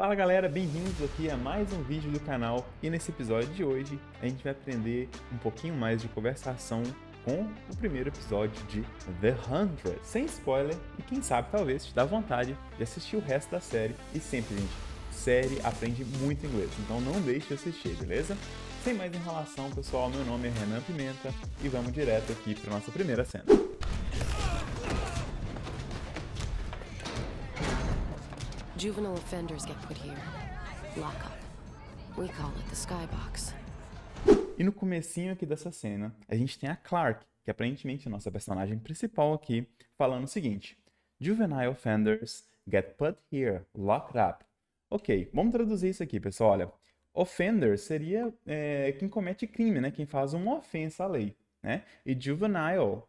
Fala galera, bem-vindos aqui a mais um vídeo do canal e nesse episódio de hoje a gente vai aprender um pouquinho mais de conversação com o primeiro episódio de The 100, sem spoiler e quem sabe talvez te dá vontade de assistir o resto da série e sempre, gente, série aprende muito inglês, então não deixe de assistir, beleza? Sem mais enrolação, pessoal, meu nome é Renan Pimenta e vamos direto aqui para nossa primeira cena. Juvenile offenders get put here. Lockup. We call it the skybox. E no comecinho aqui dessa cena, a gente tem a Clark, que aparentemente é a nossa personagem principal aqui, falando o seguinte: Juvenile offenders get put here, locked up. Ok, vamos traduzir isso aqui, pessoal. Olha, offender seria quem comete crime, né? Quem faz uma ofensa à lei, né? E juvenile,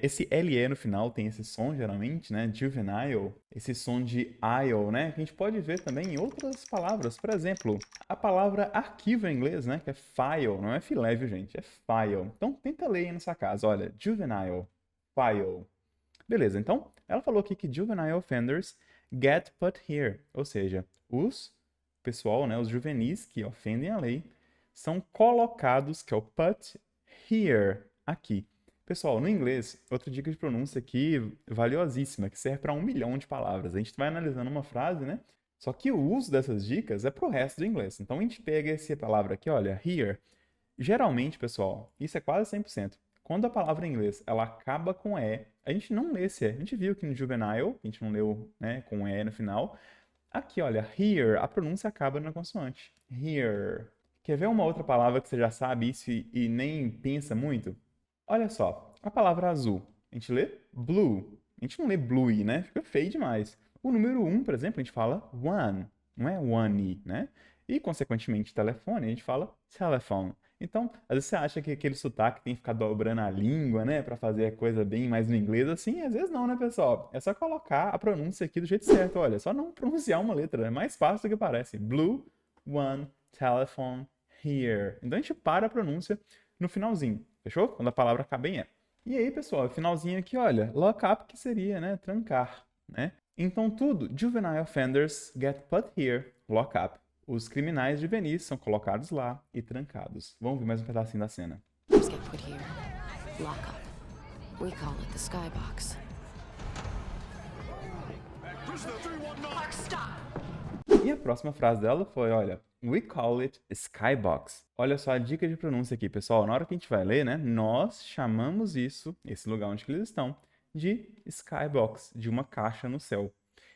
esse LE no final tem esse som geralmente, né? Juvenile, esse som de IO, né? Que a gente pode ver também em outras palavras. Por exemplo, a palavra arquivo em inglês, né? Que é file, não é filé, viu, gente? É file. Então, tenta ler aí nessa casa. Olha, juvenile, file. Beleza, então, ela falou aqui que juvenile offenders get put here. Ou seja, os pessoal, né? Os juvenis que ofendem a lei são colocados, que é o put here, aqui. Pessoal, no inglês, outra dica de pronúncia aqui valiosíssima, que serve para 1 milhão de palavras. A gente vai analisando uma frase, né? Só que o uso dessas dicas é para o resto do inglês. Então, a gente pega essa palavra aqui, olha, here. Geralmente, pessoal, isso é quase 100%. Quando a palavra em inglês ela acaba com E, a gente não lê esse E. A gente viu que no juvenile, a gente não leu, né, com E no final. Aqui, olha, here, a pronúncia acaba na consoante. Here. Quer ver uma outra palavra que você já sabe isso e nem pensa muito? Olha só, a palavra azul, a gente lê blue. A gente não lê bluey, né? Fica feio demais. O número 1, por exemplo, a gente fala one, não é one, né? E, consequentemente, telefone, a gente fala telephone. Então, às vezes você acha que aquele sotaque tem que ficar dobrando a língua, né? Pra fazer a coisa bem mais no inglês, assim, às vezes não, né, pessoal? É só colocar a pronúncia aqui do jeito certo, olha. Só não pronunciar uma letra, é mais fácil do que parece. Blue, one, telephone, here. Então, a gente para a pronúncia no finalzinho. Fechou? Quando a palavra acaba em E. E aí, pessoal, finalzinho aqui, olha, lock up, que seria, né, trancar, né? Então, tudo, juvenile offenders get put here, lock up. Os criminais juvenis são colocados lá e trancados. Vamos ver mais um pedacinho da cena. Get put here. Lockup. We call it the skybox. E a próxima frase dela foi, olha, we call it skybox. Olha só a dica de pronúncia aqui, pessoal. Na hora que a gente vai ler, né, nós chamamos isso, esse lugar onde eles estão, de skybox, de uma caixa no céu.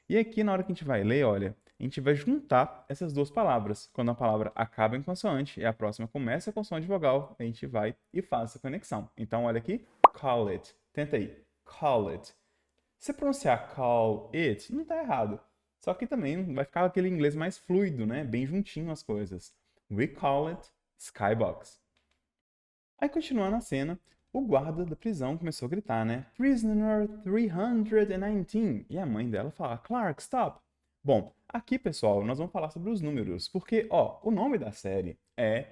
E aqui, na hora que a gente vai ler, olha, a gente vai juntar essas duas palavras. Quando a palavra acaba em consoante e a próxima começa com som de vogal, a gente vai e faz essa conexão. Então, olha aqui, call it. Tenta aí, call it. Se pronunciar call it, não tá errado. Só que também vai ficar aquele inglês mais fluido, né? Bem juntinho as coisas. We call it skybox. Aí, continuando a cena, o guarda da prisão começou a gritar, né? Prisoner 319. E a mãe dela fala, Clark, stop. Bom, aqui, pessoal, nós vamos falar sobre os números, porque, ó, o nome da série é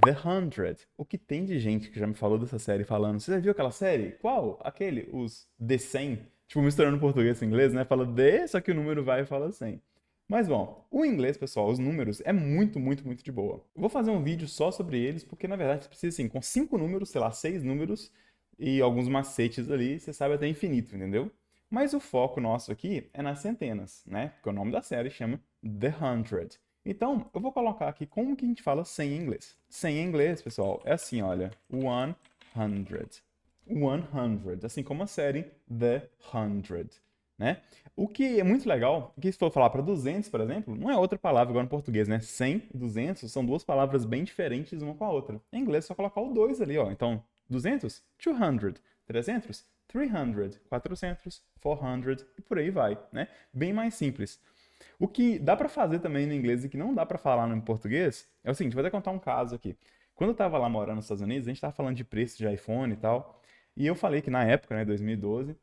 The 100. O que tem de gente que já me falou dessa série falando, você já viu aquela série? Qual? Aquele, os The 100. Tipo, misturando português e inglês, né? Fala The, só que o número vai e fala 100. Mas, bom, o inglês, pessoal, os números, é muito, muito, muito de boa. Eu vou fazer um vídeo só sobre eles, porque, na verdade, você precisa, assim, com 5 números, sei lá, 6 números e alguns macetes ali, você sabe até infinito, entendeu? Mas o foco nosso aqui é nas centenas, né? Porque o nome da série chama The 100. Então, eu vou colocar aqui como que a gente fala 100 em inglês. 100 em inglês, pessoal, é assim, olha, 100. 100, assim como a série The 100, né? O que é muito legal, que se for falar para 200, por exemplo, não é outra palavra igual no português, né? 100 e 200 são duas palavras bem diferentes uma com a outra. Em inglês é só colocar o 2 ali, ó. Então, 200, 200, 300, 300, 400, 400 e por aí vai, né? Bem mais simples. O que dá para fazer também no inglês e que não dá para falar no português é o seguinte, vou até contar um caso aqui. Quando eu estava lá morando nos Estados Unidos, a gente estava falando de preço de iPhone e tal, e eu falei que na época, né, 2012,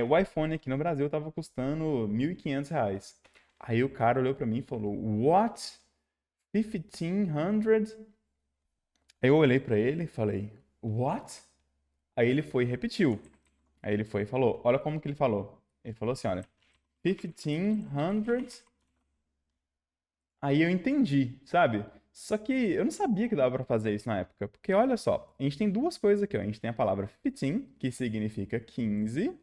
o iPhone aqui no Brasil estava custando R$ 1.500. Aí o cara olhou para mim e falou, What? 1.500? Aí eu olhei para ele e falei, What? Aí ele foi e repetiu. Aí ele foi e falou, olha como que ele falou. Ele falou assim, olha, 1.500 Aí eu entendi, sabe? Só que eu não sabia que dava pra fazer isso na época, porque olha só, a gente tem duas coisas aqui, ó. A gente tem a palavra 15, que significa 15,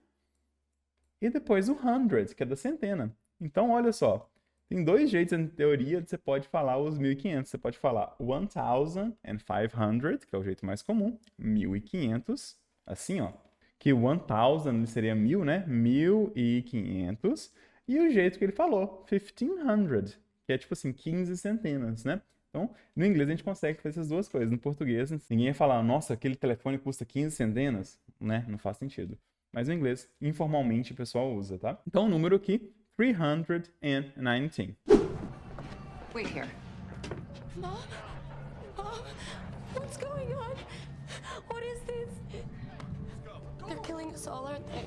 e depois o hundred, que é da centena. Então, olha só, tem dois jeitos, em teoria, de você pode falar os 1500. Você pode falar 1500, que é o jeito mais comum, 1500, assim, ó. Que 1000 seria 1000, né? 1500. E o jeito que ele falou, 1500, que é tipo assim, 15 centenas, né? Então, no inglês a gente consegue fazer essas duas coisas. No português, ninguém ia falar, nossa, aquele telefone custa 15 centenas, né? Não faz sentido. Mas no inglês, informalmente, o pessoal usa, tá? Então, o número aqui, 319. Wait here. Mom? Mom? What's going on? What is this? They're killing us all, aren't they?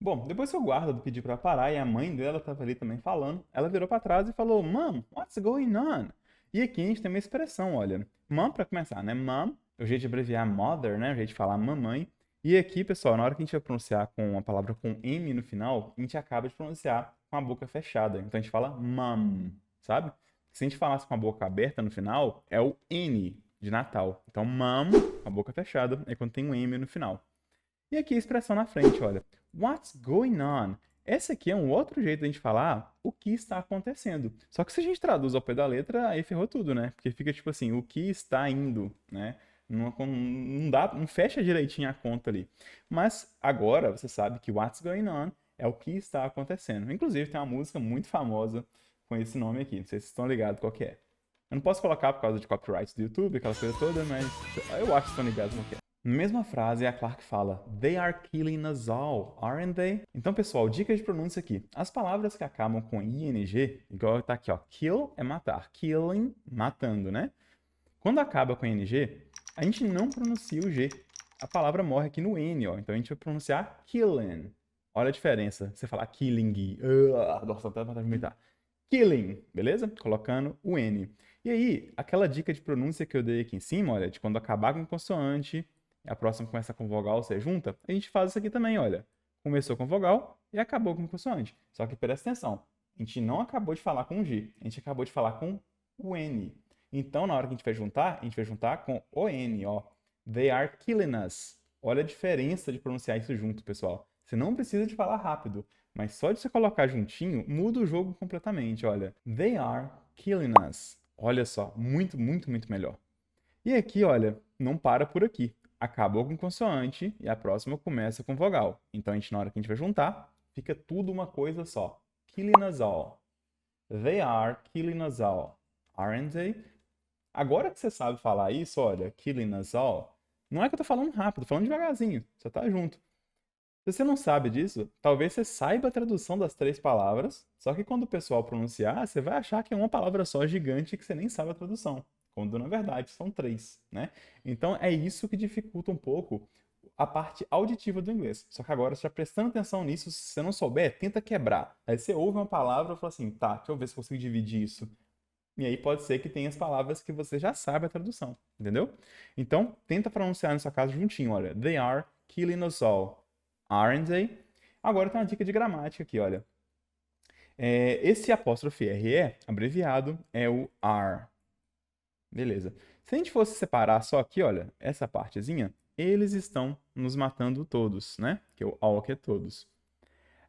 Bom, depois que o guarda pediu pra parar e a mãe dela tava ali também falando, ela virou pra trás e falou, Mom, what's going on? E aqui a gente tem uma expressão, olha. Mom, pra começar, né? Mom, é o jeito de abreviar mother, né? O jeito de falar mamãe. E aqui, pessoal, na hora que a gente vai pronunciar com a palavra com M no final, a gente acaba de pronunciar com a boca fechada. Então a gente fala mom, sabe? Se a gente falasse com a boca aberta no final, é o N de Natal. Então, mom, com a boca fechada, é quando tem um M no final. E aqui a expressão na frente, olha. What's going on? Essa aqui é um outro jeito de a gente falar o que está acontecendo. Só que se a gente traduz ao pé da letra, aí ferrou tudo, né? Porque fica tipo assim, o que está indo, né? Não dá, não fecha direitinho a conta ali. Mas agora você sabe que what's going on é o que está acontecendo. Inclusive tem uma música muito famosa com esse nome aqui. Não sei se vocês estão ligados qual que é. Eu não posso colocar por causa de copyright do YouTube, aquela coisa toda, mas eu acho que estão ligados qual que é. Na mesma frase, a Clark fala, They are killing us all, aren't they? Então, pessoal, dica de pronúncia aqui. As palavras que acabam com ing, igual tá aqui, ó. Kill é matar. Killing, matando, né? Quando acaba com ing, a gente não pronuncia o G. A palavra morre aqui no N, ó. Então a gente vai pronunciar killing. Olha a diferença. Você falar killing. Nossa, até vontade de vomitar. Killing, beleza? Colocando o N. E aí, aquela dica de pronúncia que eu dei aqui em cima, olha, de quando acabar com consoante, a próxima começa com vogal, você junta, a gente faz isso aqui também, olha. Começou com vogal e acabou com consoante. Só que presta atenção, a gente não acabou de falar com o G, a gente acabou de falar com o N. Então, na hora que a gente vai juntar com o N, ó. They are killing us. Olha a diferença de pronunciar isso junto, pessoal. Você não precisa de falar rápido, mas só de você colocar juntinho, muda o jogo completamente, olha. They are killing us. Olha só, muito, muito, muito melhor. E aqui, olha, não para por aqui. Acabou com consoante e a próxima começa com vogal. Então, na hora que a gente vai juntar, fica tudo uma coisa só. Killing us all. They are killing us all. Aren't they? Agora que você sabe falar isso, olha, killing us all, não é que eu tô falando rápido, tô falando devagarzinho, você tá junto. Se você não sabe disso, talvez você saiba a tradução das três palavras, só que quando o pessoal pronunciar, você vai achar que é uma palavra só gigante que você nem sabe a tradução, quando na verdade são três, né? Então é isso que dificulta um pouco a parte auditiva do inglês. Só que agora, você já prestando atenção nisso, se você não souber, tenta quebrar. Aí você ouve uma palavra e fala assim, tá, deixa eu ver se eu consigo dividir isso. E aí pode ser que tenha as palavras que você já sabe a tradução, entendeu? Então, tenta pronunciar na sua casa juntinho, olha. They are killing us all. Aren't they? Agora tem uma dica de gramática aqui, olha. Esse apóstrofe RE, abreviado, é o are. Beleza. Se a gente fosse separar só aqui, olha, essa partezinha, eles estão nos matando todos, né? Que é o all, que é todos.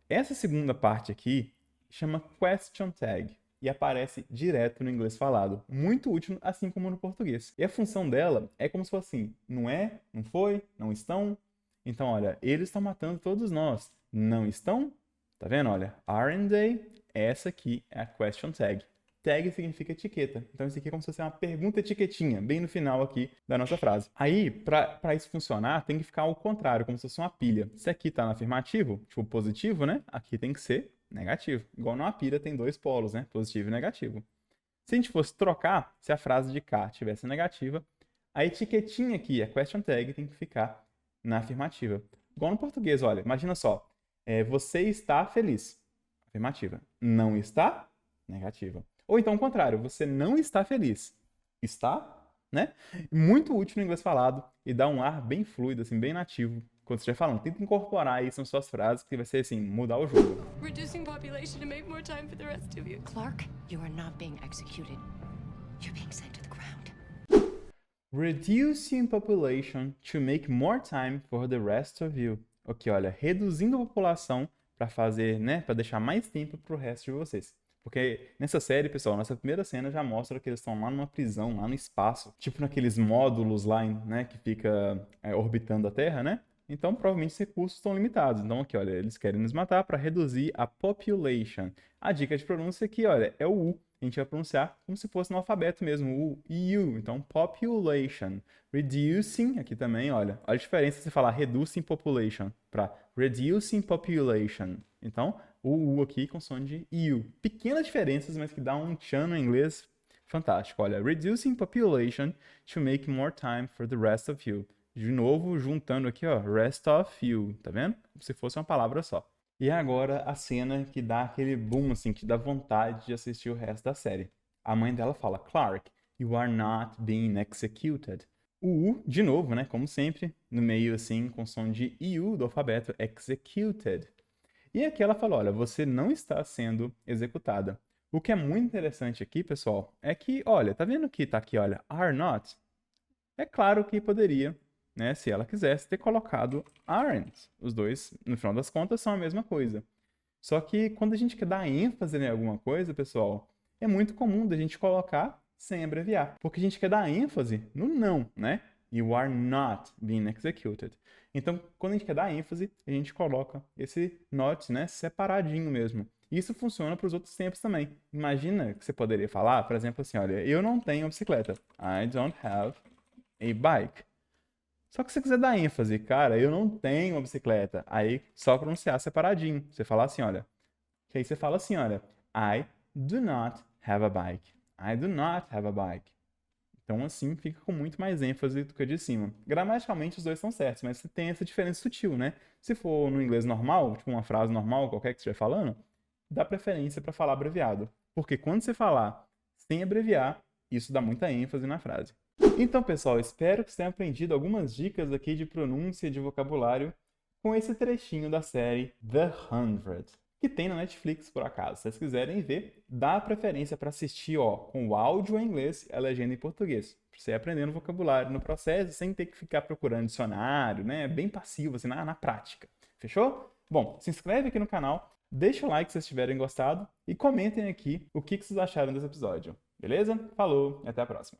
Essa segunda parte aqui chama question tag e aparece direto no inglês falado. Muito útil, assim como no português. E a função dela é como se fosse assim, não é, não foi, não estão. Então, olha, eles estão matando todos nós. Não estão? Tá vendo? Olha, aren't they? Essa aqui é a question tag. Tag significa etiqueta. Então, isso aqui é como se fosse uma pergunta etiquetinha, bem no final aqui da nossa frase. Aí, para isso funcionar, tem que ficar ao contrário, como se fosse uma pilha. Se aqui está no afirmativo, tipo positivo, né? Aqui tem que ser negativo. Igual numa pilha tem dois polos, né? Positivo e negativo. Se a gente fosse trocar, se a frase de cá tivesse negativa, a etiquetinha aqui, a question tag, tem que ficar na afirmativa. Igual no português, olha, imagina só. Você está feliz. Afirmativa. Não está? Negativa. Ou então, ao contrário, você não está feliz. Está, né? Muito útil no inglês falado e dá um ar bem fluido, assim, bem nativo quando você estiver falando. Tenta incorporar isso nas suas frases, que vai ser assim, mudar o jogo. Reducing population to make more time for the rest of you. Clark, you are not being executed. You're being sent to the ground. Reducing population to make more time for the rest of you. Ok, olha, reduzindo a população para fazer, né, para deixar mais tempo para o resto de vocês. Porque nessa série, pessoal, nossa primeira cena já mostra que eles estão lá numa prisão, lá no espaço, tipo naqueles módulos lá, né, que fica orbitando a Terra, né? Então, provavelmente os recursos estão limitados. Então, aqui, olha, eles querem nos matar para reduzir a population. A dica de pronúncia aqui, olha, é o U. A gente vai pronunciar como se fosse no alfabeto mesmo, o U. Então, population. Reducing, aqui também, olha a diferença se falar reducing population para reducing population. Então, o U aqui com som de U. Pequenas diferenças, mas que dá um tchan no inglês fantástico. Olha, reducing population to make more time for the rest of you. De novo, juntando aqui, ó, rest of you, tá vendo? Como se fosse uma palavra só. E agora a cena que dá aquele boom, assim, que dá vontade de assistir o resto da série. A mãe dela fala, Clark, you are not being executed. O U, de novo, né, como sempre, no meio, assim, com som de IU do alfabeto, executed. E aqui ela fala, olha, você não está sendo executada. O que é muito interessante aqui, pessoal, é que, olha, tá vendo que tá aqui, olha, are not? É claro que poderia, né, se ela quisesse, ter colocado aren't. Os dois, no final das contas, são a mesma coisa. Só que quando a gente quer dar ênfase em alguma coisa, pessoal, é muito comum da gente colocar sem abreviar. Porque a gente quer dar ênfase no não, né? You are not being executed. Então, quando a gente quer dar ênfase, a gente coloca esse not, né, separadinho mesmo. Isso funciona para os outros tempos também. Imagina que você poderia falar, por exemplo, assim, olha, eu não tenho bicicleta. I don't have a bike. Só que se você quiser dar ênfase, cara, eu não tenho uma bicicleta. Aí, só pronunciar separadinho. Você fala assim, olha. Que aí você fala assim, olha. I do not have a bike. I do not have a bike. Então, assim, fica com muito mais ênfase do que o de cima. Gramaticalmente, os dois estão certos, mas você tem essa diferença sutil, né? Se for no inglês normal, tipo uma frase normal, qualquer que você estiver falando, dá preferência para falar abreviado. Porque quando você falar sem abreviar, isso dá muita ênfase na frase. Então, pessoal, espero que vocês tenham aprendido algumas dicas aqui de pronúncia e de vocabulário com esse trechinho da série The 100, que tem na Netflix, por acaso. Se vocês quiserem ver, dá preferência para assistir ó, com o áudio em inglês e a legenda em português. Para você aprendendo vocabulário no processo, sem ter que ficar procurando dicionário, né? Bem passivo, assim, na prática. Fechou? Bom, se inscreve aqui no canal, deixa o like se vocês tiverem gostado e comentem aqui o que vocês acharam desse episódio. Beleza? Falou e até a próxima.